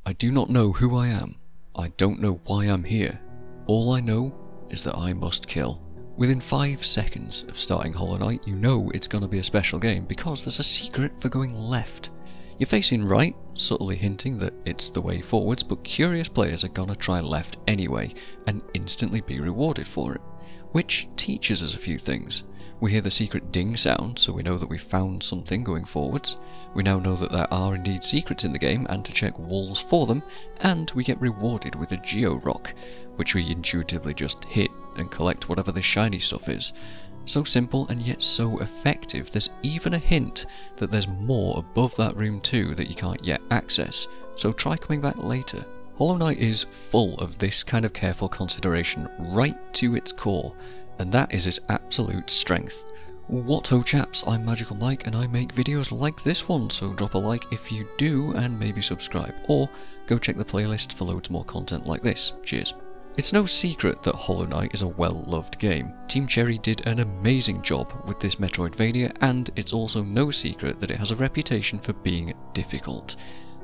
I do not know who I am. I don't know why I'm here. All I know is that I must kill. Within 5 seconds of starting Hollow Knight, you know it's going to be a special game because there's a secret for going left. You're facing right, subtly hinting that it's the way forwards, but curious players are going to try left anyway and instantly be rewarded for it. Which teaches us a few things. We hear the secret ding sound, so we know that we found something going forwards. We now know that there are indeed secrets in the game and to check walls for them, and we get rewarded with a Geo Rock, which we intuitively just hit and collect whatever the shiny stuff is. So simple and yet so effective. There's even a hint that there's more above that room too that you can't yet access, so try coming back later. Hollow Knight is full of this kind of careful consideration right to its core, and that is its absolute strength. What ho chaps, I'm MagicalMike and I make videos like this one, so drop a like if you do and maybe subscribe, or go check the playlist for loads more content like this. Cheers. It's no secret that Hollow Knight is a well-loved game. Team Cherry did an amazing job with this Metroidvania, and it's also no secret that it has a reputation for being difficult.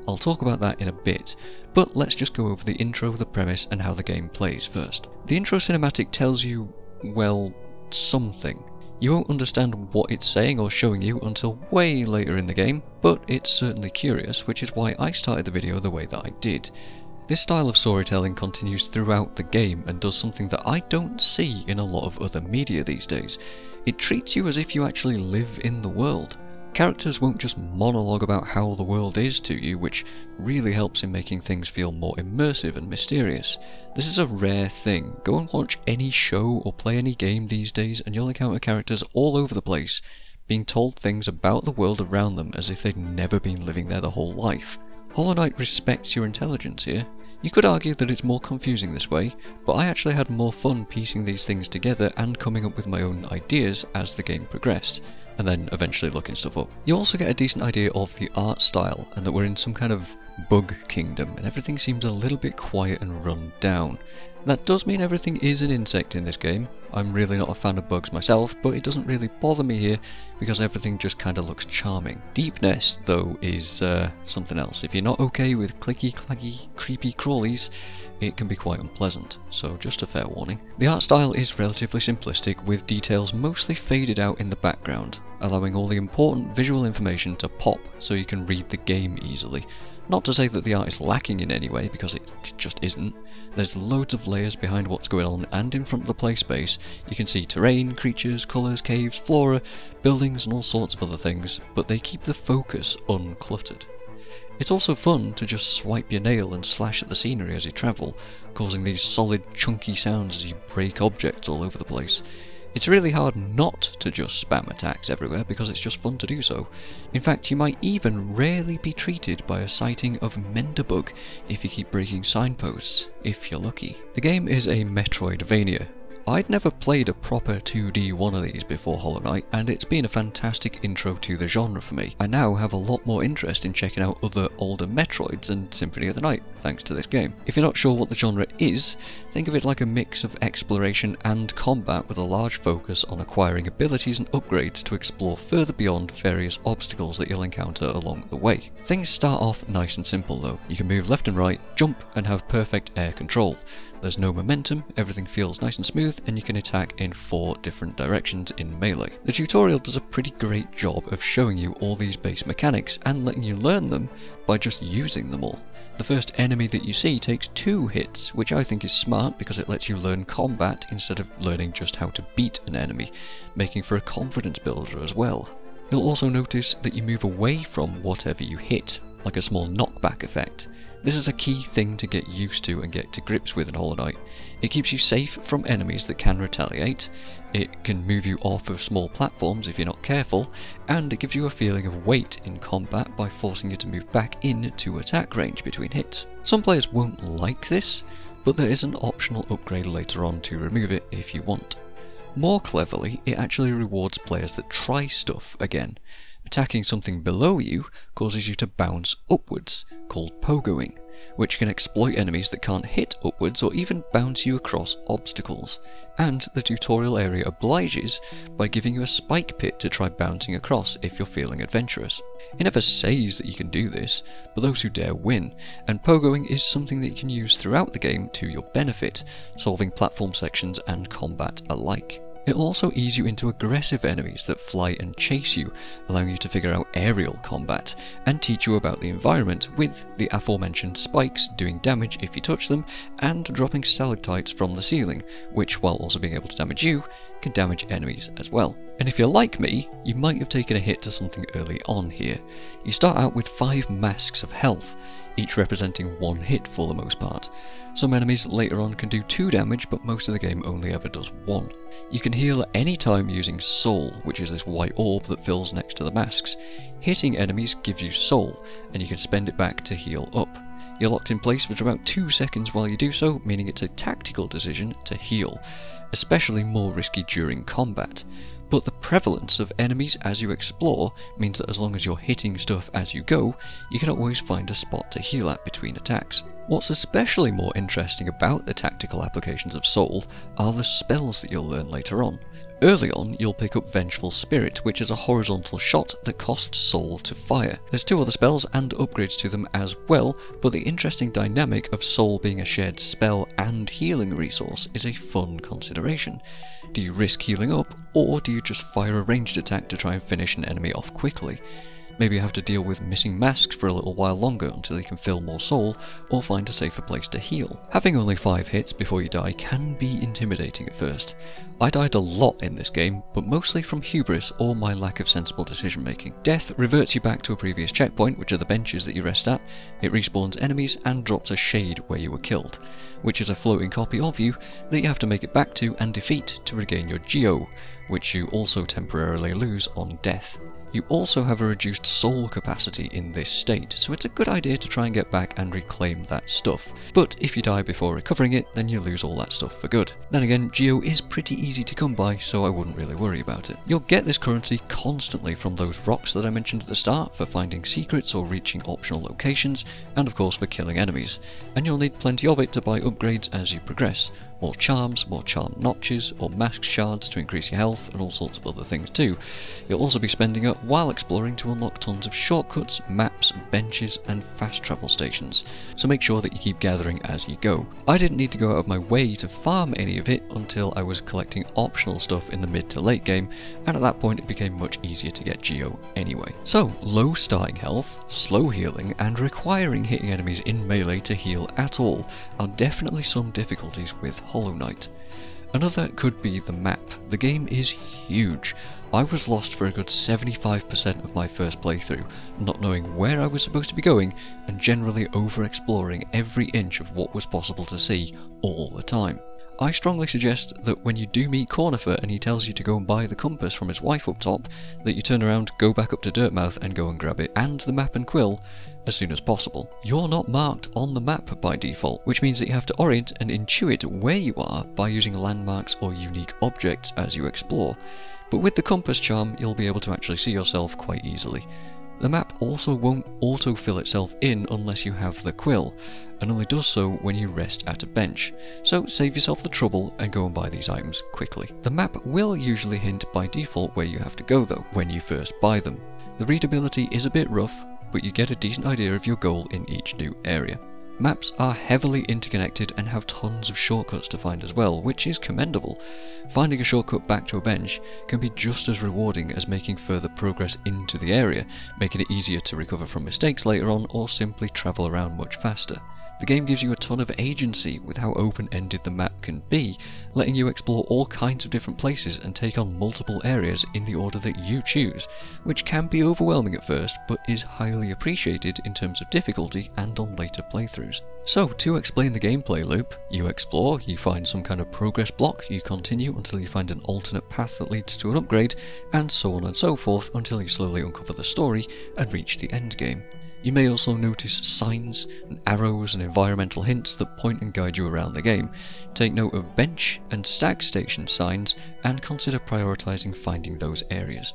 I'll talk about that in a bit, but let's just go over the intro, the premise, and how the game plays first. The intro cinematic tells you, well, something. You won't understand what it's saying or showing you until way later in the game, but it's certainly curious, which is why I started the video the way that I did. This style of storytelling continues throughout the game and does something that I don't see in a lot of other media these days. It treats you as if you actually live in the world. Characters won't just monologue about how the world is to you, which really helps in making things feel more immersive and mysterious. This is a rare thing. Go and watch any show or play any game these days and you'll encounter characters all over the place being told things about the world around them as if they'd never been living there their whole life. Hollow Knight respects your intelligence here. You could argue that it's more confusing this way, but I actually had more fun piecing these things together and coming up with my own ideas as the game progressed, and then eventually looking stuff up. You also get a decent idea of the art style, and that we're in some kind of bug kingdom, and everything seems a little bit quiet and run down. That does mean everything is an insect in this game. I'm really not a fan of bugs myself, but it doesn't really bother me here because everything just kind of looks charming. Deep Nest, though, is something else. If you're not okay with clicky, claggy, creepy crawlies, it can be quite unpleasant, so just a fair warning. The art style is relatively simplistic, with details mostly faded out in the background, allowing all the important visual information to pop so you can read the game easily. Not to say that the art is lacking in any way, because it just isn't. There's loads of layers behind what's going on, and in front of the play space you can see terrain, creatures, colours, caves, flora, buildings and all sorts of other things, but they keep the focus uncluttered. It's also fun to just swipe your nail and slash at the scenery as you travel, causing these solid chunky sounds as you break objects all over the place. It's really hard not to just spam attacks everywhere because it's just fun to do so. In fact, you might even rarely be treated by a sighting of Menderbug if you keep breaking signposts, if you're lucky. The game is a Metroidvania. I'd never played a proper 2D one of these before Hollow Knight, and it's been a fantastic intro to the genre for me. I now have a lot more interest in checking out other older Metroids and Symphony of the Night, thanks to this game. If you're not sure what the genre is, think of it like a mix of exploration and combat with a large focus on acquiring abilities and upgrades to explore further beyond various obstacles that you'll encounter along the way. Things start off nice and simple though. You can move left and right, jump, and have perfect air control. There's no momentum, everything feels nice and smooth, and you can attack in 4 different directions in melee. The tutorial does a pretty great job of showing you all these base mechanics and letting you learn them by just using them all. The first enemy that you see takes 2 hits, which I think is smart because it lets you learn combat instead of learning just how to beat an enemy, making for a confidence builder as well. You'll also notice that you move away from whatever you hit, like a small knockback effect. This is a key thing to get used to and get to grips with in Hollow Knight. It keeps you safe from enemies that can retaliate, it can move you off of small platforms if you're not careful, and it gives you a feeling of weight in combat by forcing you to move back into attack range between hits. Some players won't like this, but there is an optional upgrade later on to remove it if you want. More cleverly, it actually rewards players that try stuff again. Attacking something below you causes you to bounce upwards, called pogoing, which can exploit enemies that can't hit upwards or even bounce you across obstacles. and the tutorial area obliges by giving you a spike pit to try bouncing across if you're feeling adventurous. It never says that you can do this, but those who dare win, and pogoing is something that you can use throughout the game to your benefit, solving platform sections and combat alike. It'll also ease you into aggressive enemies that fly and chase you, allowing you to figure out aerial combat, and teach you about the environment, with the aforementioned spikes doing damage if you touch them, and dropping stalactites from the ceiling, which, while also being able to damage you, can damage enemies as well. And if you're like me, you might have taken a hit to something early on here. You start out with 5 masks of health, each representing 1 hit for the most part. Some enemies later on can do 2 damage, but most of the game only ever does 1. You can heal at any time using Soul, which is this white orb that fills next to the masks. Hitting enemies gives you Soul, and you can spend it back to heal up. You're locked in place for about 2 seconds while you do so, meaning it's a tactical decision to heal, especially more risky during combat. But the prevalence of enemies as you explore means that as long as you're hitting stuff as you go, you can always find a spot to heal at between attacks. What's especially more interesting about the tactical applications of Soul are the spells that you'll learn later on. Early on, you'll pick up Vengeful Spirit, which is a horizontal shot that costs Soul to fire. There's 2 other spells and upgrades to them as well, but the interesting dynamic of Soul being a shared spell and healing resource is a fun consideration. Do you risk healing up, or do you just fire a ranged attack to try and finish an enemy off quickly? Maybe you have to deal with missing masks for a little while longer until you can fill more Soul, or find a safer place to heal. Having only 5 hits before you die can be intimidating at first. I died a lot in this game, but mostly from hubris or my lack of sensible decision making. Death reverts you back to a previous checkpoint, which are the benches that you rest at. It respawns enemies and drops a shade where you were killed, which is a floating copy of you that you have to make it back to and defeat to regain your Geo, which you also temporarily lose on death. You also have a reduced soul capacity in this state, so it's a good idea to try and get back and reclaim that stuff. But if you die before recovering it, then you lose all that stuff for good. Then again, Geo is pretty easy to come by, so I wouldn't really worry about it. You'll get this currency constantly from those rocks that I mentioned at the start for finding secrets or reaching optional locations, and of course for killing enemies. And you'll need plenty of it to buy upgrades as you progress. More charms, more charm notches, or mask shards to increase your health, and all sorts of other things too. You'll also be spending it while exploring to unlock tons of shortcuts, maps, benches, and fast travel stations, so make sure that you keep gathering as you go. I didn't need to go out of my way to farm any of it until I was collecting optional stuff in the mid to late game, and at that point it became much easier to get Geo anyway. So, low starting health, slow healing, and requiring hitting enemies in melee to heal at all are definitely some difficulties with Hollow Knight. Another could be the map. The game is huge. I was lost for a good 75% of my first playthrough, not knowing where I was supposed to be going, and generally over-exploring every inch of what was possible to see all the time. I strongly suggest that when you do meet Cornifer and he tells you to go and buy the compass from his wife up top, that you turn around, go back up to Dirtmouth and go and grab it, and the map and quill, as soon as possible. You're not marked on the map by default, which means that you have to orient and intuit where you are by using landmarks or unique objects as you explore. But with the compass charm, you'll be able to actually see yourself quite easily. The map also won't auto-fill itself in unless you have the quill, and only does so when you rest at a bench, so save yourself the trouble and go and buy these items quickly. The map will usually hint by default where you have to go though, when you first buy them. The readability is a bit rough, but you get a decent idea of your goal in each new area. Maps are heavily interconnected and have tons of shortcuts to find as well, which is commendable. Finding a shortcut back to a bench can be just as rewarding as making further progress into the area, making it easier to recover from mistakes later on or simply travel around much faster. The game gives you a ton of agency with how open-ended the map can be, letting you explore all kinds of different places and take on multiple areas in the order that you choose, which can be overwhelming at first, but is highly appreciated in terms of difficulty and on later playthroughs. So, to explain the gameplay loop, you explore, you find some kind of progress block, you continue until you find an alternate path that leads to an upgrade, and so on and so forth until you slowly uncover the story and reach the end game. You may also notice signs, and arrows and environmental hints that point and guide you around the game. Take note of bench and stag station signs and consider prioritising finding those areas.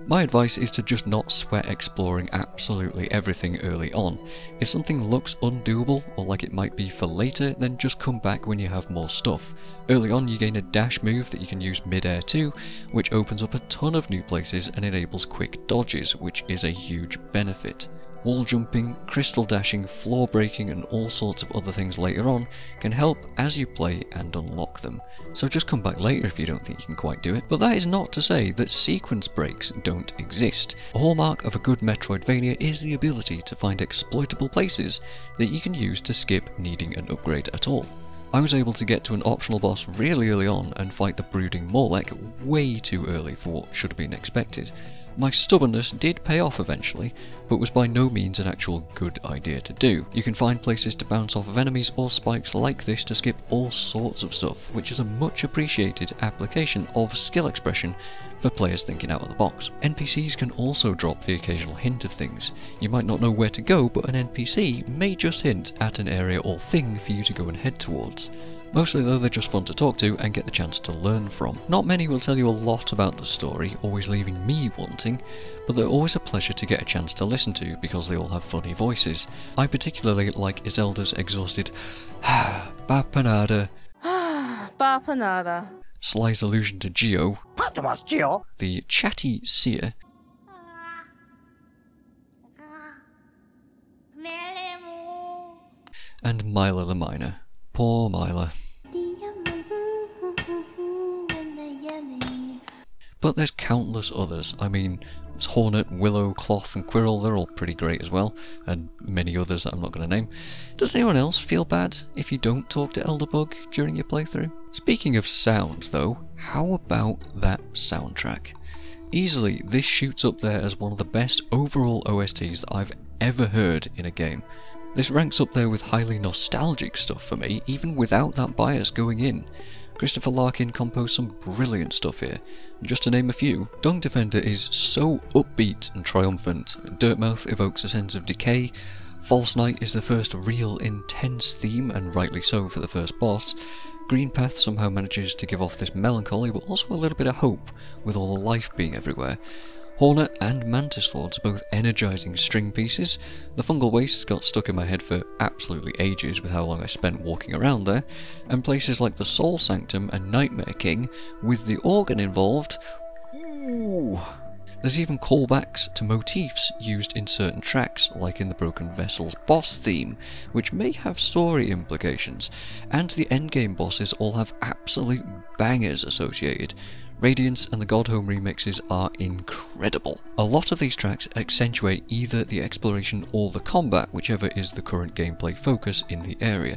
My advice is to just not sweat exploring absolutely everything early on. If something looks undoable or like it might be for later, then just come back when you have more stuff. Early on you gain a dash move that you can use mid-air too, which opens up a ton of new places and enables quick dodges, which is a huge benefit. Wall jumping, crystal dashing, floor breaking and all sorts of other things later on can help as you play and unlock them. So just come back later if you don't think you can quite do it. But that is not to say that sequence breaks don't exist. A hallmark of a good Metroidvania is the ability to find exploitable places that you can use to skip needing an upgrade at all. I was able to get to an optional boss really early on and fight the brooding Morlek way too early for what should have been expected. My stubbornness did pay off eventually, but was by no means an actual good idea to do. You can find places to bounce off of enemies or spikes like this to skip all sorts of stuff, which is a much appreciated application of skill expression for players thinking out of the box. NPCs can also drop the occasional hint of things. You might not know where to go, but an NPC may just hint at an area or thing for you to go and head towards. Mostly though they're just fun to talk to and get the chance to learn from. Not many will tell you a lot about the story, always leaving me wanting, but they're always a pleasure to get a chance to listen to because they all have funny voices. I particularly like Iselda's exhausted Bapanada, Bapanada. Sly's allusion to Geo, the chatty seer, and Mila the miner. Poor Mila. But there's countless others. I mean, there's Hornet, Willow, Cloth and Quirrell, they're all pretty great as well, and many others that I'm not going to name. Does anyone else feel bad if you don't talk to Elderbug during your playthrough? Speaking of sound though, how about that soundtrack? Easily, this shoots up there as one of the best overall OSTs that I've ever heard in a game. This ranks up there with highly nostalgic stuff for me, even without that bias going in. Christopher Larkin composed some brilliant stuff here. Just to name a few, Dung Defender is so upbeat and triumphant, Dirtmouth evokes a sense of decay, False Night is the first real intense theme, and rightly so for the first boss, Green Path somehow manages to give off this melancholy but also a little bit of hope with all the life being everywhere. Hornet and Mantis Lords are both energising string pieces. The Fungal Wastes got stuck in my head for absolutely ages with how long I spent walking around there, and places like the Soul Sanctum and Nightmare King, with the organ involved, ooh. There's even callbacks to motifs used in certain tracks, like in the Broken Vessel's boss theme, which may have story implications, and the endgame bosses all have absolute bangers associated. Radiance and the Godhome remixes are incredible. A lot of these tracks accentuate either the exploration or the combat, whichever is the current gameplay focus in the area,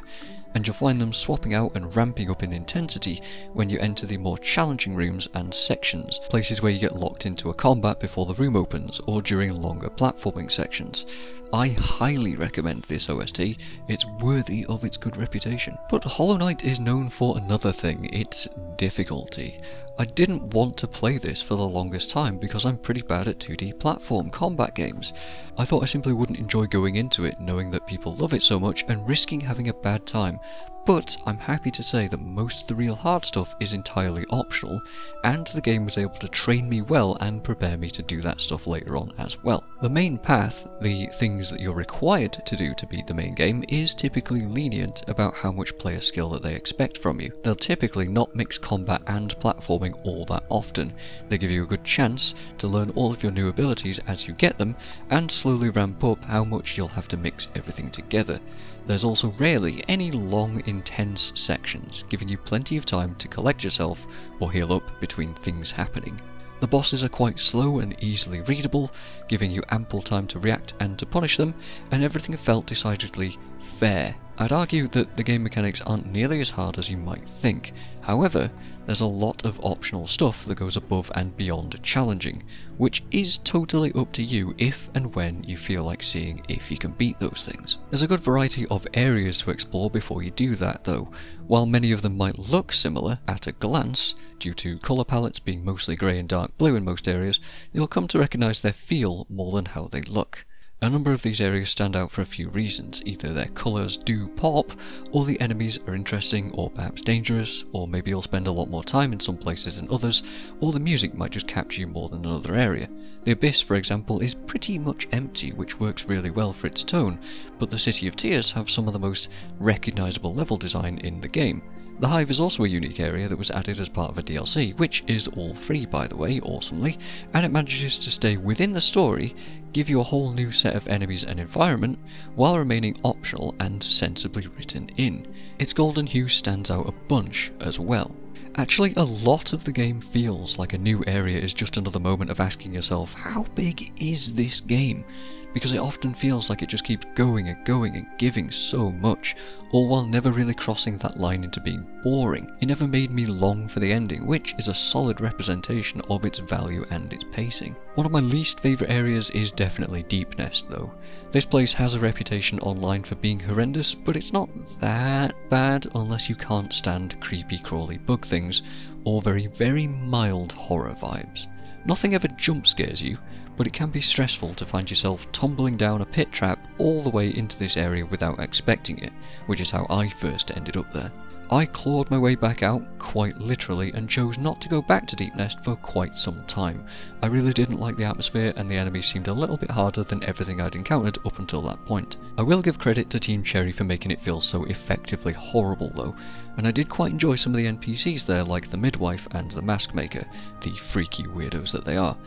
and you'll find them swapping out and ramping up in intensity when you enter the more challenging rooms and sections, places where you get locked into a combat before the room opens, or during longer platforming sections. I highly recommend this OST, it's worthy of its good reputation. But Hollow Knight is known for another thing, its difficulty. I didn't want to play this for the longest time because I'm pretty bad at 2D platform combat games. I thought I simply wouldn't enjoy going into it knowing that people love it so much and risking having a bad time. But I'm happy to say that most of the real hard stuff is entirely optional, and the game was able to train me well and prepare me to do that stuff later on as well. The main path, the things that you're required to do to beat the main game, is typically lenient about how much player skill that they expect from you. They'll typically not mix combat and platforming all that often. They give you a good chance to learn all of your new abilities as you get them, and slowly ramp up how much you'll have to mix everything together. There's also rarely any long, intense sections, giving you plenty of time to collect yourself or heal up between things happening. The bosses are quite slow and easily readable, giving you ample time to react and to punish them, and everything felt decidedly fair. I'd argue that the game mechanics aren't nearly as hard as you might think. However, there's a lot of optional stuff that goes above and beyond challenging, which is totally up to you if and when you feel like seeing if you can beat those things. There's a good variety of areas to explore before you do that though. While many of them might look similar at a glance, due to colour palettes being mostly grey and dark blue in most areas, you'll come to recognise their feel more than how they look. A number of these areas stand out for a few reasons, either their colours do pop, or the enemies are interesting or perhaps dangerous, or maybe you'll spend a lot more time in some places than others, or the music might just capture you more than another area. The Abyss, for example, is pretty much empty, which works really well for its tone, but the City of Tears have some of the most recognisable level design in the game. The Hive is also a unique area that was added as part of a DLC, which is all free by the way, awesomely, and it manages to stay within the story, give you a whole new set of enemies and environment, while remaining optional and sensibly written in. Its golden hue stands out a bunch as well. Actually, a lot of the game feels like a new area is just another moment of asking yourself, how big is this game? Because it often feels like it just keeps going and giving so much, all while never really crossing that line into being boring. It never made me long for the ending, which is a solid representation of its value and its pacing. One of my least favourite areas is definitely Deep Nest though. This place has a reputation online for being horrendous, but it's not that bad unless you can't stand creepy crawly bug things, or very mild horror vibes. Nothing ever jump scares you, but it can be stressful to find yourself tumbling down a pit trap all the way into this area without expecting it, which is how I first ended up there. I clawed my way back out, quite literally, and chose not to go back to Deep Nest for quite some time. I really didn't like the atmosphere, and the enemies seemed a little bit harder than everything I'd encountered up until that point. I will give credit to Team Cherry for making it feel so effectively horrible though, and I did quite enjoy some of the NPCs there, like the Midwife and the Mask Maker, the freaky weirdos that they are.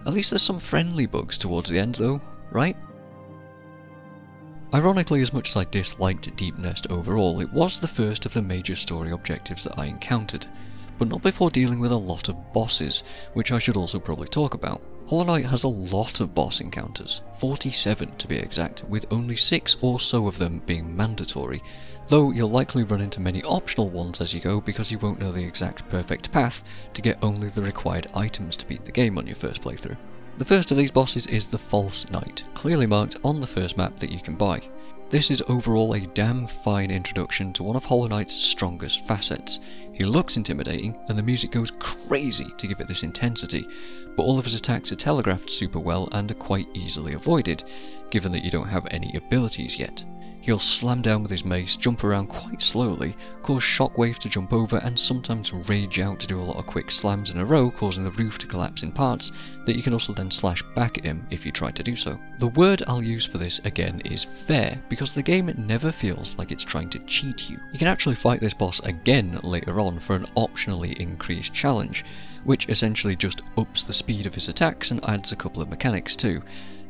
At least there's some friendly bugs towards the end though, right? Ironically, as much as I disliked Deep Nest overall, it was the first of the major story objectives that I encountered, but not before dealing with a lot of bosses, which I should also probably talk about. Hollow Knight has a lot of boss encounters, 47 to be exact, with only 6 or so of them being mandatory, though you'll likely run into many optional ones as you go because you won't know the exact perfect path to get only the required items to beat the game on your first playthrough. The first of these bosses is the False Knight, clearly marked on the first map that you can buy. This is overall a damn fine introduction to one of Hollow Knight's strongest facets. He looks intimidating, and the music goes crazy to give it this intensity, but all of his attacks are telegraphed super well and are quite easily avoided, given that you don't have any abilities yet. He'll slam down with his mace, jump around quite slowly, cause Shockwave to jump over, and sometimes rage out to do a lot of quick slams in a row, causing the roof to collapse in parts that you can also then slash back at him if you try to do so. The word I'll use for this again is fair, because the game never feels like it's trying to cheat you. You can actually fight this boss again later on for an optionally increased challenge, which essentially just ups the speed of his attacks and adds a couple of mechanics too.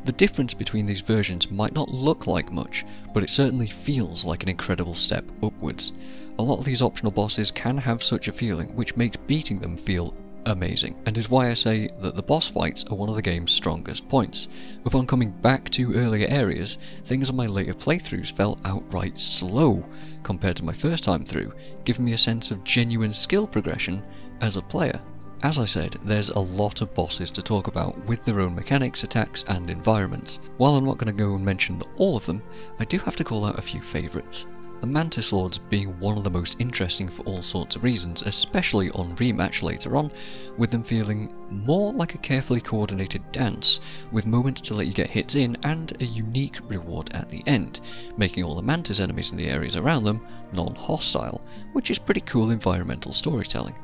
The difference between these versions might not look like much, but it certainly feels like an incredible step upwards. A lot of these optional bosses can have such a feeling, which makes beating them feel amazing, and is why I say that the boss fights are one of the game's strongest points. Upon coming back to earlier areas, things on my later playthroughs felt outright slow compared to my first time through, giving me a sense of genuine skill progression as a player. As I said, there's a lot of bosses to talk about with their own mechanics, attacks and environments. While I'm not going to go and mention all of them, I do have to call out a few favourites. The Mantis Lords being one of the most interesting for all sorts of reasons, especially on rematch later on, with them feeling more like a carefully coordinated dance, with moments to let you get hits in and a unique reward at the end, making all the Mantis enemies in the areas around them non-hostile, which is pretty cool environmental storytelling.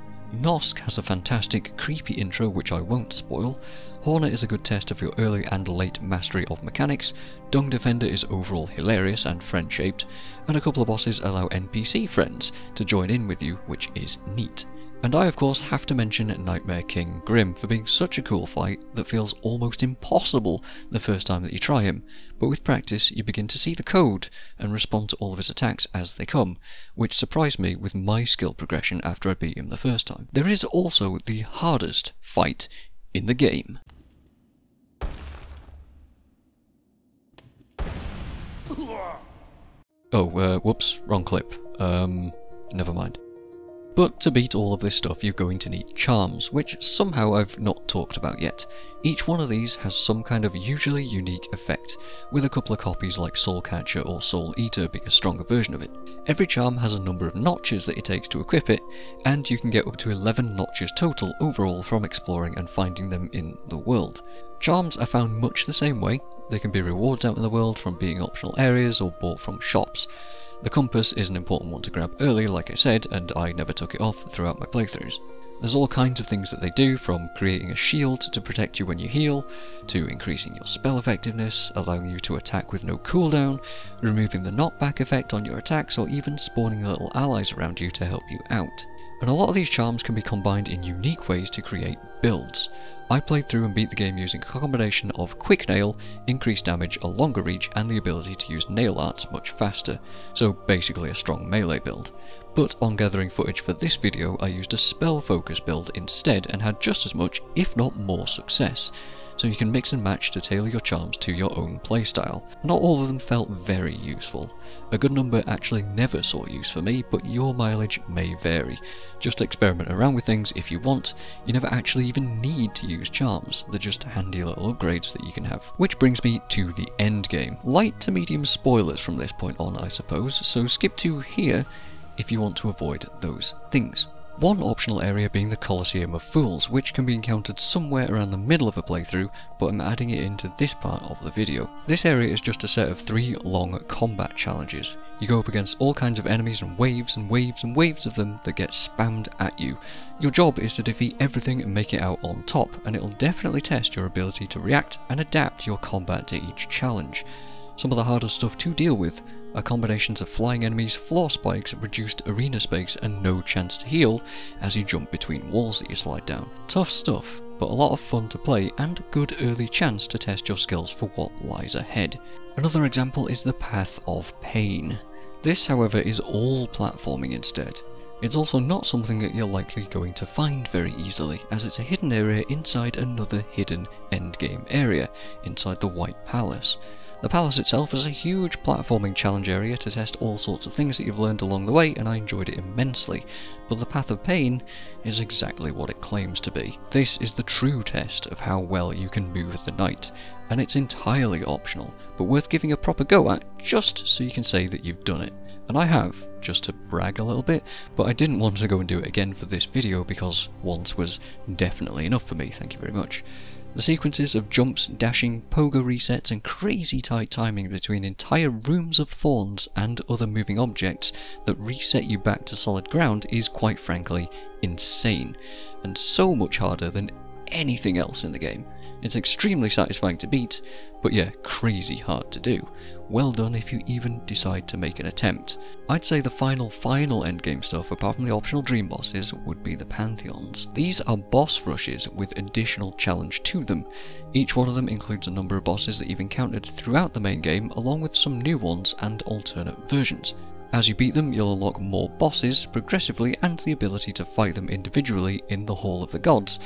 Nosk has a fantastic creepy intro which I won't spoil, Hornet is a good test of your early and late mastery of mechanics, Dung Defender is overall hilarious and friend-shaped, and a couple of bosses allow NPC friends to join in with you, which is neat. And I of course have to mention Nightmare King Grim for being such a cool fight that feels almost impossible the first time that you try him, but with practice you begin to see the code and respond to all of his attacks as they come, which surprised me with my skill progression after I beat him the first time. There is also the hardest fight in the game. Oh, whoops, wrong clip. Never mind. But to beat all of this stuff you're going to need charms, which somehow I've not talked about yet. Each one of these has some kind of usually unique effect, with a couple of copies like Soul Catcher or Soul Eater being a stronger version of it. Every charm has a number of notches that it takes to equip it, and you can get up to 11 notches total overall from exploring and finding them in the world. Charms are found much the same way. They can be rewards out in the world from being optional areas or bought from shops. The compass is an important one to grab early, like I said, and I never took it off throughout my playthroughs. There's all kinds of things that they do, from creating a shield to protect you when you heal, to increasing your spell effectiveness, allowing you to attack with no cooldown, removing the knockback effect on your attacks, or even spawning little allies around you to help you out. And a lot of these charms can be combined in unique ways to create builds. I played through and beat the game using a combination of quick nail, increased damage, a longer reach, and the ability to use nail arts much faster, so basically a strong melee build. But on gathering footage for this video, I used a spell focus build instead and had just as much, if not more, success. So you can mix and match to tailor your charms to your own playstyle. Not all of them felt very useful. A good number actually never saw use for me, but your mileage may vary. Just experiment around with things if you want. You never actually even need to use charms, they're just handy little upgrades that you can have. Which brings me to the end game. Light to medium spoilers from this point on, I suppose, so skip to here if you want to avoid those things. One optional area being the Colosseum of Fools, which can be encountered somewhere around the middle of a playthrough, but I'm adding it into this part of the video. This area is just a set of 3 long combat challenges. You go up against all kinds of enemies and waves and waves and waves of them that get spammed at you. Your job is to defeat everything and make it out on top, and it'll definitely test your ability to react and adapt your combat to each challenge. Some of the harder stuff to deal with are combinations of flying enemies, floor spikes, reduced arena space, and no chance to heal as you jump between walls that you slide down. Tough stuff, but a lot of fun to play and a good early chance to test your skills for what lies ahead. Another example is the Path of Pain. This, however, is all platforming instead. It's also not something that you're likely going to find very easily, as it's a hidden area inside another hidden endgame area, inside the White Palace. The palace itself is a huge platforming challenge area to test all sorts of things that you've learned along the way, and I enjoyed it immensely, but the Path of Pain is exactly what it claims to be. This is the true test of how well you can move at the night, and it's entirely optional, but worth giving a proper go at just so you can say that you've done it. And I have, just to brag a little bit, but I didn't want to go and do it again for this video because once was definitely enough for me, thank you very much. The sequences of jumps, dashing, pogo resets, and crazy tight timing between entire rooms of thorns and other moving objects that reset you back to solid ground is quite frankly insane, and so much harder than anything else in the game. It's extremely satisfying to beat, but yeah, crazy hard to do. Well done if you even decide to make an attempt. I'd say the final endgame stuff, apart from the optional dream bosses, would be the Pantheons. These are boss rushes with additional challenge to them. Each one of them includes a number of bosses that you've encountered throughout the main game, along with some new ones and alternate versions. As you beat them, you'll unlock more bosses progressively and the ability to fight them individually in the Hall of the Gods,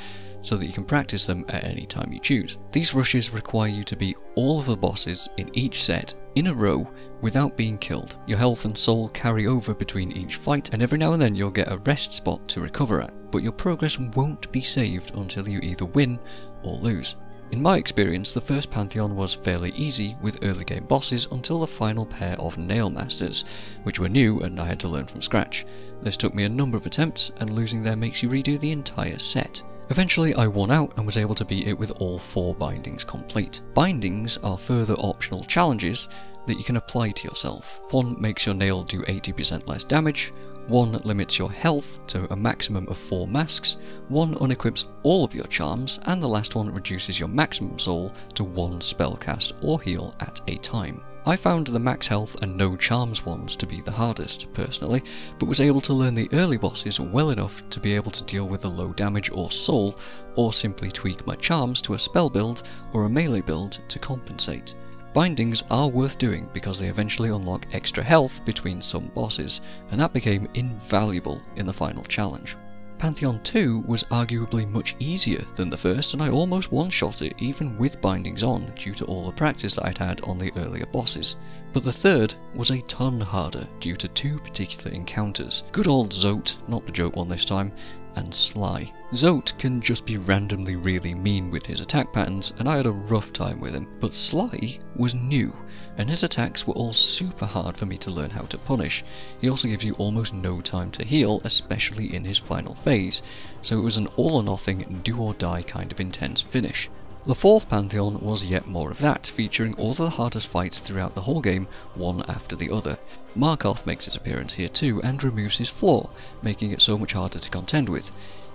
so that you can practice them at any time you choose. These rushes require you to beat all of the bosses in each set in a row without being killed. Your health and soul carry over between each fight, and every now and then you'll get a rest spot to recover at, but your progress won't be saved until you either win or lose. In my experience, the first Pantheon was fairly easy with early game bosses until the final pair of Nail Masters, which were new and I had to learn from scratch. This took me a number of attempts, and losing there makes you redo the entire set. Eventually I won out and was able to beat it with all 4 bindings complete. Bindings are further optional challenges that you can apply to yourself. One makes your nail do 80% less damage, one limits your health to a maximum of 4 masks, one unequips all of your charms, and the last one reduces your maximum soul to 1 spellcast or heal at a time. I found the max health and no charms ones to be the hardest, personally, but was able to learn the early bosses well enough to be able to deal with the low damage or soul, or simply tweak my charms to a spell build or a melee build to compensate. Bindings are worth doing because they eventually unlock extra health between some bosses, and that became invaluable in the final challenge. Pantheon 2 was arguably much easier than the first, and I almost one-shot it even with bindings on due to all the practice that I'd had on the earlier bosses. But the third was a ton harder due to 2 particular encounters. Good old Zote, not the joke one this time, and Sly. Zote can just be randomly really mean with his attack patterns, and I had a rough time with him, but Sly was new, and his attacks were all super hard for me to learn how to punish. He also gives you almost no time to heal, especially in his final phase, so it was an all or nothing, do or die kind of intense finish. The fourth Pantheon was yet more of that, featuring all the hardest fights throughout the whole game, one after the other. Markarth makes his appearance here too, and removes his flaw, making it so much harder to contend with.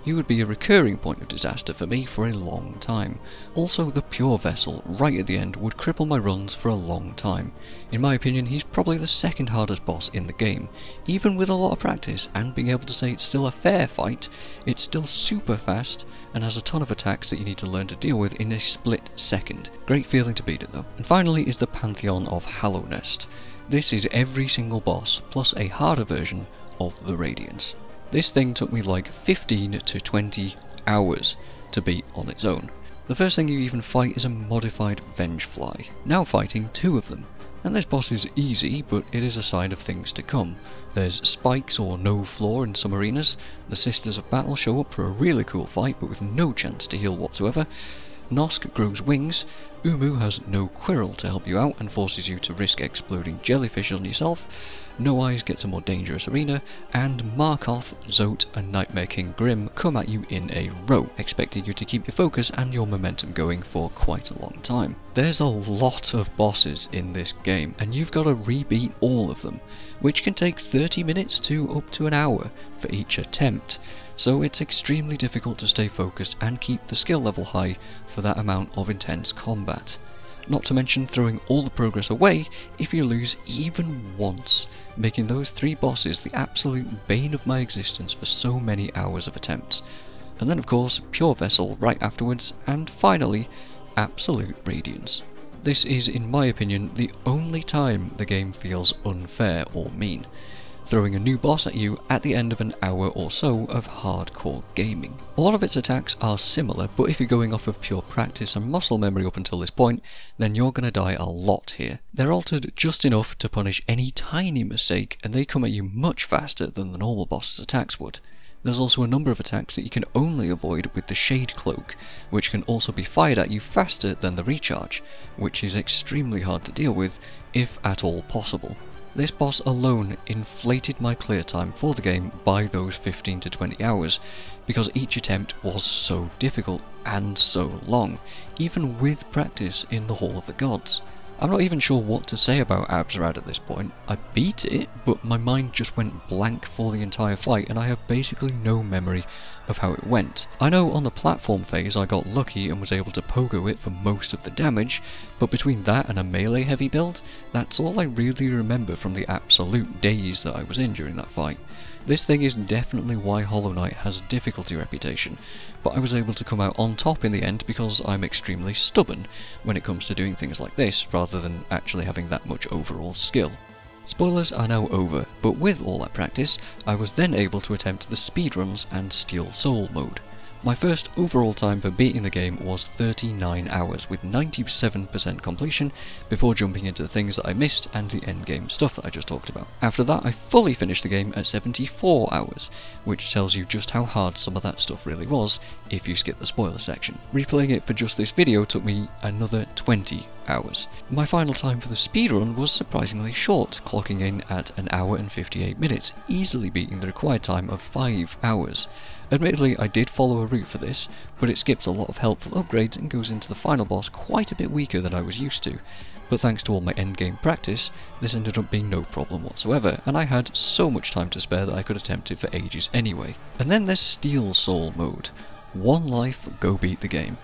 he would be a recurring point of disaster for me for a long time. Also, the pure vessel right at the end would cripple my runs for a long time. In my opinion, he's probably the second hardest boss in the game. Even with a lot of practice and being able to say it's still a fair fight, it's still super fast and has a ton of attacks that you need to learn to deal with in a split second. Great feeling to beat it though. And finally is the Pantheon of Hallownest. This is every single boss plus a harder version of the Radiance. This thing took me like 15 to 20 hours to beat on its own. The first thing you even fight is a modified Vengefly, now fighting 2 of them. And this boss is easy, but it is a sign of things to come. There's spikes or no floor in some arenas, the Sisters of Battle show up for a really cool fight but with no chance to heal whatsoever, Nosk grows wings, Umu has no Quirrell to help you out and forces you to risk exploding jellyfish on yourself, No Eyes gets a more dangerous arena, and Markoth, Zote and Nightmare King Grim come at you in a row, expecting you to keep your focus and your momentum going for quite a long time. There's a lot of bosses in this game, and you've got to rebeat all of them, which can take 30 minutes to up to an hour for each attempt. So it's extremely difficult to stay focused and keep the skill level high for that amount of intense combat. Not to mention throwing all the progress away if you lose even once, making those 3 bosses the absolute bane of my existence for so many hours of attempts. And then of course Pure Vessel right afterwards, and finally Absolute Radiance. This is, in my opinion, the only time the game feels unfair or mean, throwing a new boss at you at the end of an hour or so of hardcore gaming. A lot of its attacks are similar, but if you're going off of pure practice and muscle memory up until this point, then you're going to die a lot here. They're altered just enough to punish any tiny mistake, and they come at you much faster than the normal boss's attacks would. There's also a number of attacks that you can only avoid with the Shade Cloak, which can also be fired at you faster than the recharge, which is extremely hard to deal with, if at all possible. This boss alone inflated my clear time for the game by those 15 to 20 hours, because each attempt was so difficult and so long, even with practice in the Hall of the Gods. I'm not even sure what to say about Abzerad at this point. I beat it, but my mind just went blank for the entire fight and I have basically no memory of how it went. I know on the platform phase I got lucky and was able to pogo it for most of the damage, but between that and a melee heavy build, that's all I really remember from the absolute daze that I was in during that fight. This thing is definitely why Hollow Knight has a difficulty reputation, but I was able to come out on top in the end because I'm extremely stubborn when it comes to doing things like this, rather than actually having that much overall skill. Spoilers are now over, but with all that practice, I was then able to attempt the speedruns and Steel Soul mode. My first overall time for beating the game was 39 hours, with 97% completion, before jumping into the things that I missed and the endgame stuff that I just talked about. After that, I fully finished the game at 74 hours, which tells you just how hard some of that stuff really was if you skip the spoiler section. Replaying it for just this video took me another 20 hours. My final time for the speedrun was surprisingly short, clocking in at 1 hour and 58 minutes, easily beating the required time of 5 hours. Admittedly, I did follow a route for this, but it skips a lot of helpful upgrades and goes into the final boss quite a bit weaker than I was used to. But thanks to all my endgame practice, this ended up being no problem whatsoever, and I had so much time to spare that I could attempt it for ages anyway. And then there's Steel Soul mode. 1 life, go beat the game.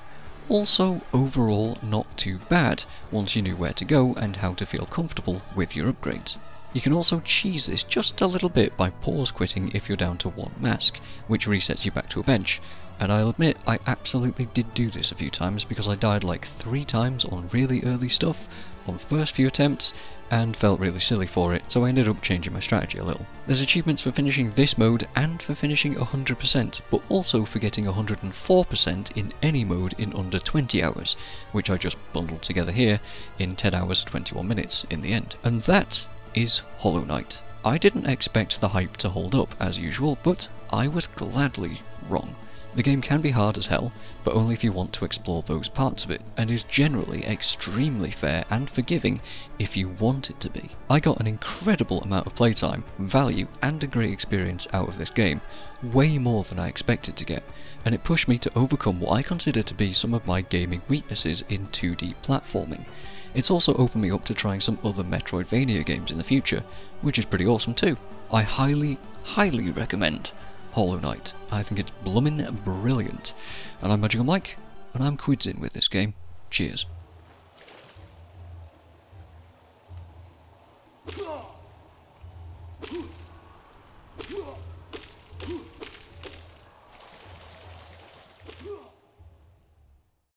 Also, overall, not too bad, once you knew where to go and how to feel comfortable with your upgrades. You can also cheese this just a little bit by pause quitting if you're down to 1 mask, which resets you back to a bench, and I'll admit I absolutely did do this a few times because I died like 3 times on really early stuff, on first few attempts, and felt really silly for it, so I ended up changing my strategy a little. There's achievements for finishing this mode and for finishing 100%, but also for getting 104% in any mode in under 20 hours, which I just bundled together here in 10 hours 21 minutes in the end. And that is Hollow Knight. I didn't expect the hype to hold up as usual, but I was gladly wrong. The game can be hard as hell, but only if you want to explore those parts of it, and is generally extremely fair and forgiving if you want it to be. I got an incredible amount of playtime, value, and a great experience out of this game, way more than I expected to get, and it pushed me to overcome what I consider to be some of my gaming weaknesses in 2D platforming. It's also opened me up to trying some other Metroidvania games in the future, which is pretty awesome too. I highly recommend Hollow Knight. I think it's bloomin' brilliant. And I'm MagicalMike, and I'm Quids in with this game. Cheers.